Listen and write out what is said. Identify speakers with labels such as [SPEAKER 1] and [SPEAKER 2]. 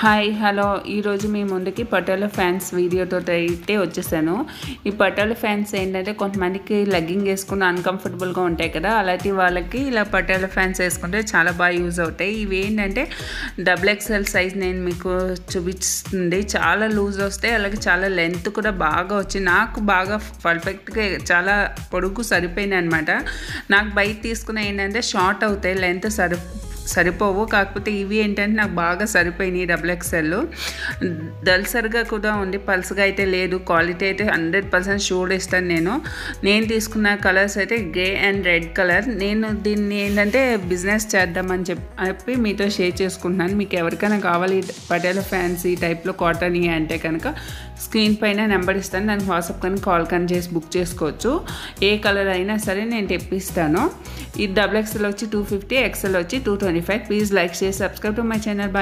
[SPEAKER 1] Hi hello ఈరోజు మీ ముందుకి patola fans వీడియోతో అయితే వచ్చేసాను. ఈ పటోలా ఫ్యాన్స్ ఏంటంటే కొంతమందికి లెగ్గింగ్ వేసుకుని అన్కంఫర్టబుల్గా ఉంటాయి కదా, అలాంటి వాళ్ళకి ఇలా పటోలా ఫ్యాన్స్ వేసుకుంటే చాలా బాగా యూజ్ అవుతాయి. ఇవి ఏంటంటే XXL సైజ్ నేను మీకు చూపిస్తుంది. చాలా లూజ్ వస్తాయి, అలాగే చాలా లెంత్ కూడా బాగా వచ్చి నాకు బాగా పర్ఫెక్ట్గా చాలా పొడుగు సరిపోయినాయి అనమాట. నాకు బయట తీసుకున్న ఏంటంటే షార్ట్ అవుతాయి, లెంత్ సరిపోవు. కాకపోతే ఇవి ఏంటంటే నాకు బాగా సరిపోయినాయి. XXL దల్సరిగా కూడా ఉంది, పల్స్గా అయితే లేదు. క్వాలిటీ అయితే 100% షూడ్ ఇస్తాను. నేను తీసుకున్న కలర్స్ అయితే గ్రే అండ్ రెడ్ కలర్. నేను దీన్ని ఏంటంటే బిజినెస్ చేద్దామని చెప్పి మీతో షేర్ చేసుకుంటున్నాను. మీకు ఎవరికైనా కావాలి పటోలా ఫ్యాన్స్ ఈ టైప్లో కాటన్ అంటే కనుక స్క్రీన్ పైన నెంబర్ ఇస్తాను, దానికి వాట్సాప్ కానీ కాల్ కానీ చేసి బుక్ చేసుకోవచ్చు. ఏ కలర్ అయినా సరే నేను తెప్పిస్తాను. ఈ XXL వచ్చి 250, XL వచ్చి 225. Please like, share, subscribe to my channel. Bye.